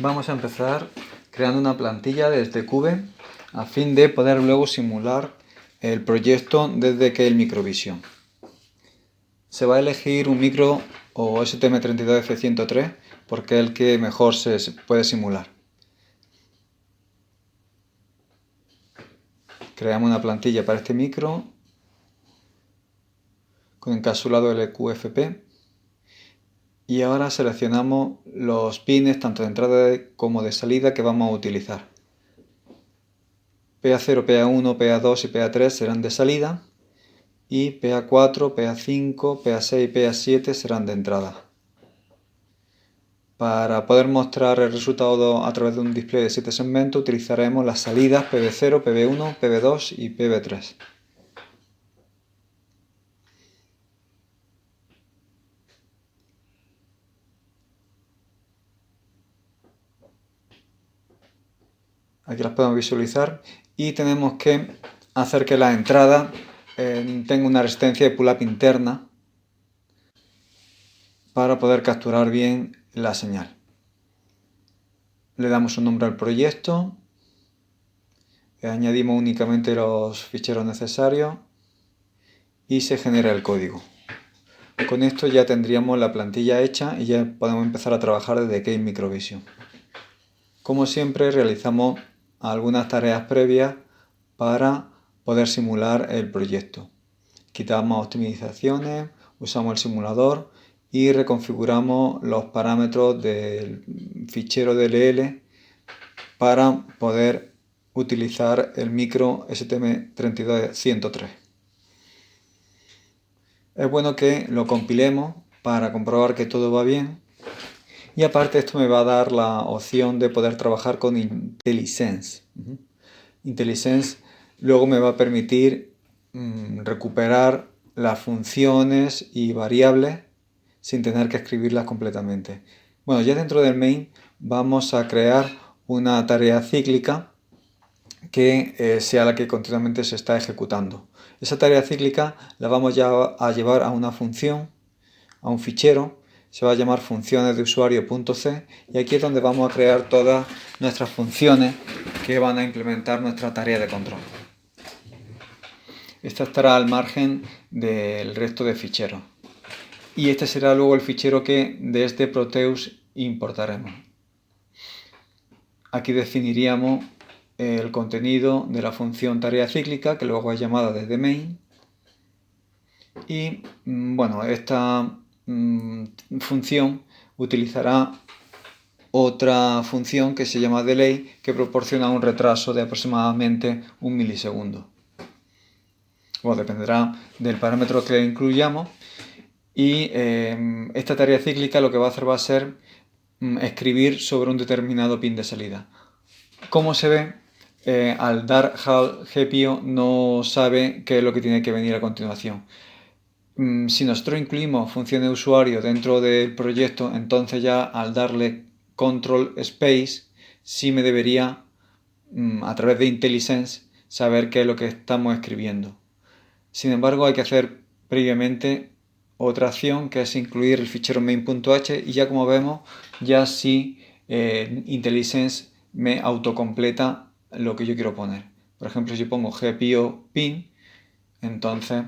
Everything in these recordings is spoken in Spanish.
Vamos a empezar creando una plantilla desde Cube a fin de poder luego simular el proyecto desde Keil Microvision. Se va a elegir un micro o STM32F103 porque es el que mejor se puede simular. Creamos una plantilla para este micro con encapsulado LQFP y ahora seleccionamos los pines tanto de entrada como de salida que vamos a utilizar. PA0, PA1, PA2 y PA3 serán de salida y PA4, PA5, PA6 y PA7 serán de entrada. Para poder mostrar el resultado a través de un display de 7 segmentos utilizaremos las salidas PB0, PB1, PB2 y PB3. Aquí las podemos visualizar y tenemos que hacer que la entrada tenga una resistencia de pull-up interna para poder capturar bien la señal. Le damos un nombre al proyecto, añadimos únicamente los ficheros necesarios y se genera el código. Con esto ya tendríamos la plantilla hecha y ya podemos empezar a trabajar desde Keil Microvision. Como siempre realizamos algunas tareas previas para poder simular el proyecto. Quitamos optimizaciones, usamos el simulador y reconfiguramos los parámetros del fichero DLL para poder utilizar el micro STM32F103. Es bueno que lo compilemos para comprobar que todo va bien y aparte esto me va a dar la opción de poder trabajar con IntelliSense. IntelliSense luego me va a permitir recuperar las funciones y variables sin tener que escribirlas completamente. Bueno, ya dentro del main vamos a crear una tarea cíclica que sea la que continuamente se está ejecutando. Esa tarea cíclica la vamos ya a llevar a una función, a un fichero, se va a llamar funciones de usuario.c y aquí es donde vamos a crear todas nuestras funciones que van a implementar nuestra tarea de control. Esta estará al margen del resto de ficheros. Y este será luego el fichero que desde Proteus importaremos. Aquí definiríamos el contenido de la función tarea cíclica, que luego es llamada desde main. Y bueno, esta función utilizará otra función que se llama delay, que proporciona un retraso de aproximadamente 1 milisegundo. Bueno, dependerá del parámetro que incluyamos. Y esta tarea cíclica lo que va a hacer va a ser escribir sobre un determinado pin de salida. Como se ve, al dar HAL GPIO no sabe qué es lo que tiene que venir a continuación. Si nosotros incluimos función de usuario dentro del proyecto, entonces ya al darle control space sí me debería, a través de IntelliSense, saber qué es lo que estamos escribiendo. Sin embargo, hay que hacer previamente otra acción que es incluir el fichero main.h y ya como vemos, ya sí IntelliSense me autocompleta lo que yo quiero poner. Por ejemplo, si yo pongo GPIO pin, entonces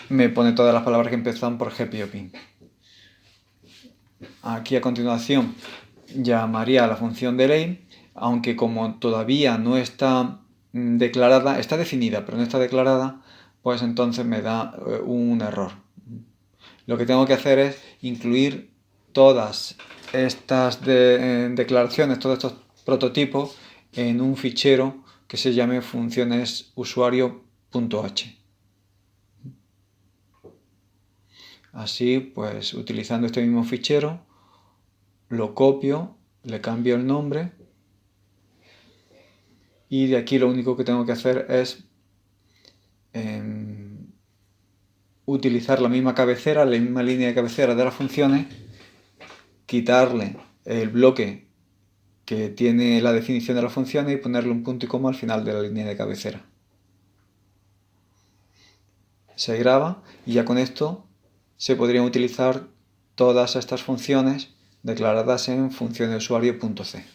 me pone todas las palabras que empiezan por GPIO pin. Aquí a continuación llamaría a la función delay, aunque como todavía no está declarada, está definida pero no está declarada, pues entonces me da un error. Lo que tengo que hacer es incluir todas estas declaraciones, todos estos prototipos en un fichero que se llame funciones usuario.h. Así, pues utilizando este mismo fichero, lo copio, le cambio el nombre y de aquí lo único que tengo que hacer es utilizar la misma cabecera, la misma línea de cabecera de las funciones, quitarle el bloque que tiene la definición de las funciones y ponerle un punto y coma al final de la línea de cabecera. Se graba y ya con esto se podrían utilizar todas estas funciones declaradas en función de usuario.c.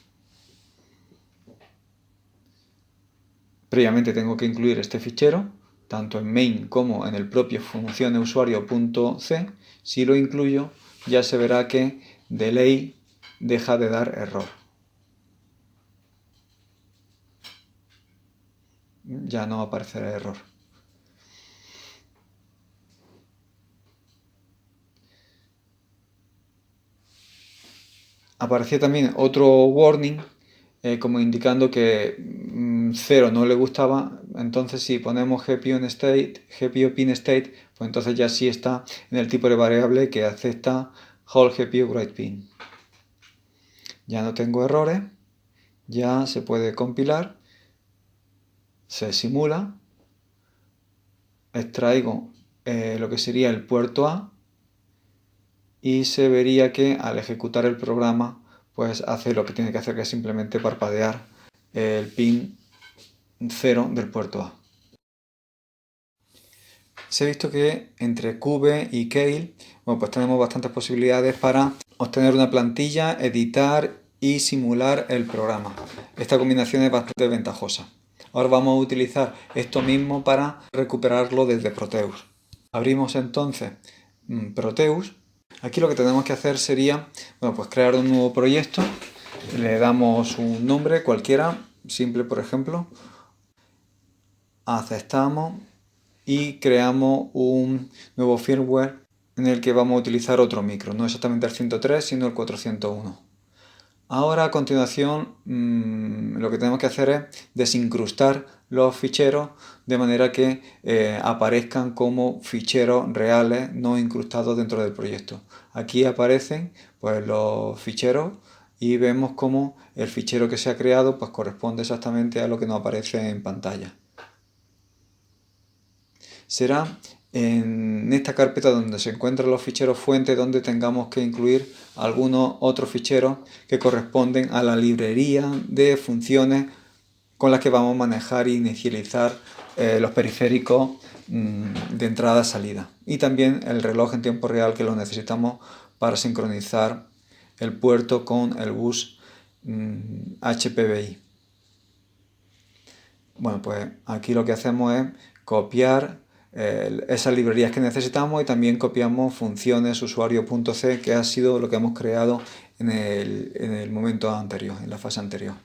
previamente tengo que incluir este fichero, tanto en main como en el propio funcioneusuario.c. Si lo incluyo, ya se verá que de ley deja de dar error. Ya no aparecerá error. Aparecía también otro warning como indicando que 0 no le gustaba. Entonces si ponemos gpio-pin state, pues entonces ya sí está en el tipo de variable que acepta hold gpio write pin. Ya no tengo errores, ya se puede compilar, se simula, extraigo lo que sería el puerto A y se vería que al ejecutar el programa pues hace lo que tiene que hacer, que es simplemente parpadear el pin 0 del puerto A. Se ha visto que entre Cube y Keil, bueno, pues tenemos bastantes posibilidades para obtener una plantilla, editar y simular el programa. Esta combinación es bastante ventajosa. Ahora vamos a utilizar esto mismo para recuperarlo desde Proteus. Abrimos entonces Proteus. Aquí lo que tenemos que hacer sería, bueno, pues crear un nuevo proyecto. Le damos un nombre cualquiera, simple por ejemplo. Aceptamos y creamos un nuevo firmware en el que vamos a utilizar otro micro, no exactamente el 103 sino el 401. Ahora a continuación lo que tenemos que hacer es desincrustar los ficheros de manera que aparezcan como ficheros reales no incrustados dentro del proyecto. Aquí aparecen pues, los ficheros y vemos cómo el fichero que se ha creado pues, corresponde exactamente a lo que nos aparece en pantalla. Será en esta carpeta donde se encuentran los ficheros fuente donde tengamos que incluir algunos otros ficheros que corresponden a la librería de funciones con las que vamos a manejar e inicializar los periféricos de entrada-salida y también el reloj en tiempo real que lo necesitamos para sincronizar el puerto con el bus HPBI. Bueno, pues aquí lo que hacemos es copiar esas librerías que necesitamos y también copiamos funciones usuario.c, que ha sido lo que hemos creado en el momento anterior, en la fase anterior.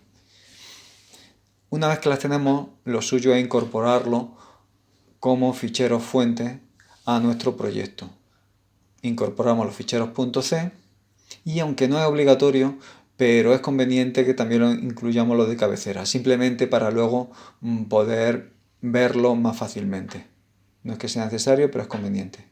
Una vez que las tenemos, lo suyo es incorporarlo como ficheros fuente a nuestro proyecto. Incorporamos los ficheros .c y aunque no es obligatorio, pero es conveniente que también lo incluyamos los de cabecera, simplemente para luego poder verlo más fácilmente. No es que sea necesario, pero es conveniente.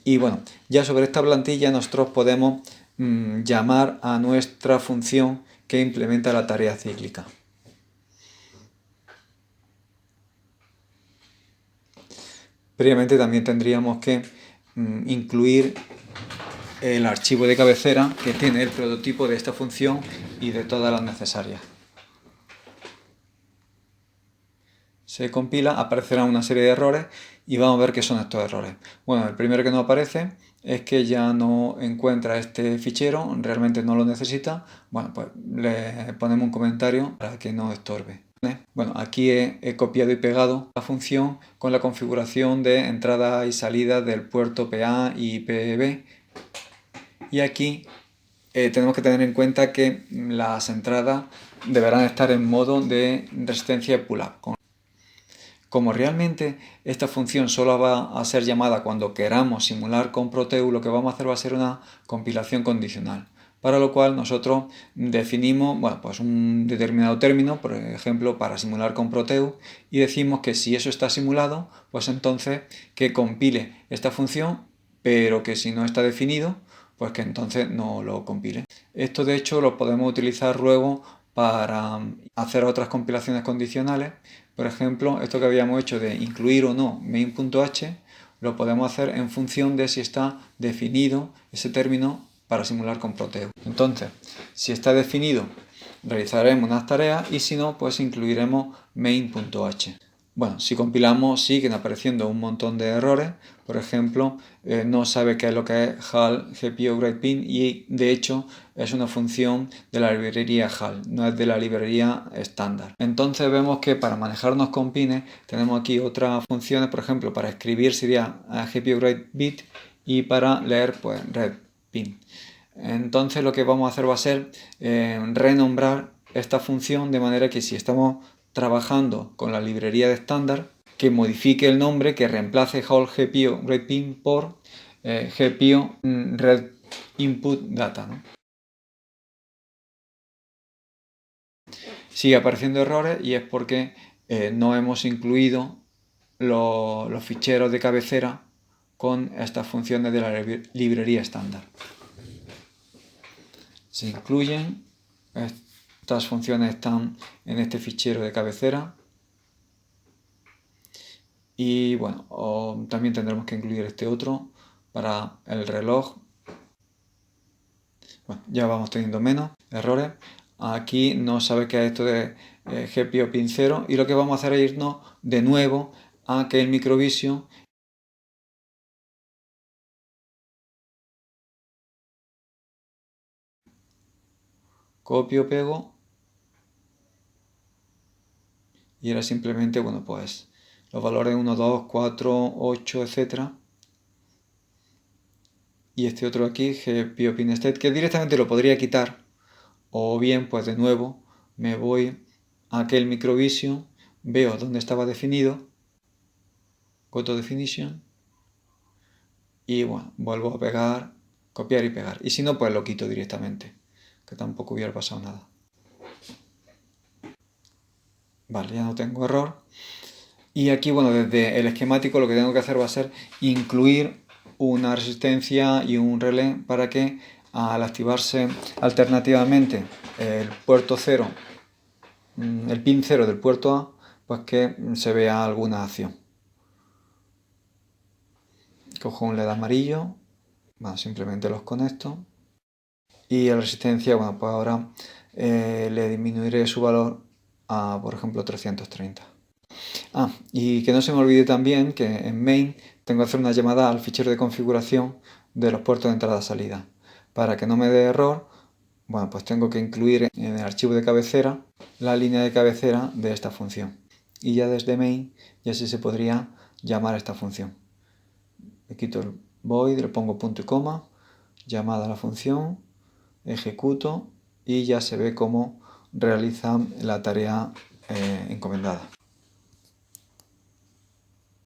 Y bueno, ya sobre esta plantilla nosotros podemos llamar a nuestra función que implementa la tarea cíclica. Previamente también tendríamos que incluir el archivo de cabecera que tiene el prototipo de esta función y de todas las necesarias. Se compila, aparecerá una serie de errores y vamos a ver qué son estos errores. Bueno, el primero que nos aparece es que ya no encuentra este fichero, realmente no lo necesita. Bueno, pues le ponemos un comentario para que no estorbe. Bueno, aquí he copiado y pegado la función con la configuración de entrada y salida del puerto PA y PB. Y aquí tenemos que tener en cuenta que las entradas deberán estar en modo de resistencia pull-up. Como realmente esta función solo va a ser llamada cuando queramos simular con Proteus, lo que vamos a hacer va a ser una compilación condicional, para lo cual nosotros definimos pues un determinado término, por ejemplo, para simular con Proteus, y decimos que si eso está simulado, pues entonces que compile esta función, pero que si no está definido, pues que entonces no lo compile. Esto de hecho lo podemos utilizar luego para hacer otras compilaciones condicionales. Por ejemplo, esto que habíamos hecho de incluir o no main.h lo podemos hacer en función de si está definido ese término para simular con Proteus. Entonces, si está definido, realizaremos unas tareas y si no, pues incluiremos main.h. Bueno, si compilamos siguen apareciendo un montón de errores. Por ejemplo, no sabe qué es lo que es HAL GPIO GreatBean y de hecho es una función de la librería HAL, no es de la librería estándar. Entonces vemos que para manejarnos con pines tenemos aquí otras funciones, por ejemplo, para escribir sería GPIO GreatBit y para leer pues RedPin. Entonces lo que vamos a hacer va a ser renombrar esta función de manera que si estamos trabajando con la librería de estándar, que modifique el nombre, que reemplace HAL GPIO GreatBean por GPIO Red Input Data, ¿no? Sigue apareciendo errores y es porque no hemos incluido los ficheros de cabecera con estas funciones de la librería estándar. Se incluyen, estas funciones están en este fichero de cabecera. Y bueno, también tendremos que incluir este otro para el reloj. Bueno, ya vamos teniendo menos errores. Aquí no sabe qué es esto de GPIO pin 0 y lo que vamos a hacer es irnos de nuevo a que el Microvision copio, pego y ahora simplemente, bueno, pues los valores 1, 2, 4, 8, etcétera. Y este otro aquí, GPIO pin state, que directamente lo podría quitar, o bien, pues de nuevo, me voy a aquel Microvision, veo dónde estaba definido, go to definition, y bueno, vuelvo a pegar, copiar y pegar. Y si no, pues lo quito directamente, que tampoco hubiera pasado nada. Vale, ya no tengo error. Y aquí, bueno, desde el esquemático lo que tengo que hacer va a ser incluir una resistencia y un relé para que al activarse alternativamente el puerto 0, el pin 0 del puerto A, pues que se vea alguna acción. Cojo un LED amarillo, bueno, simplemente los conecto y la resistencia, bueno, pues ahora le disminuiré su valor a, por ejemplo, 330. Y que no se me olvide también que en main tengo que hacer una llamada al fichero de configuración de los puertos de entrada-salida. Para que no me dé error, bueno, pues tengo que incluir en el archivo de cabecera la línea de cabecera de esta función. Y ya desde main ya sí se podría llamar a esta función. Le quito el void, le pongo punto y coma, llamada a la función, ejecuto y ya se ve cómo realiza la tarea encomendada.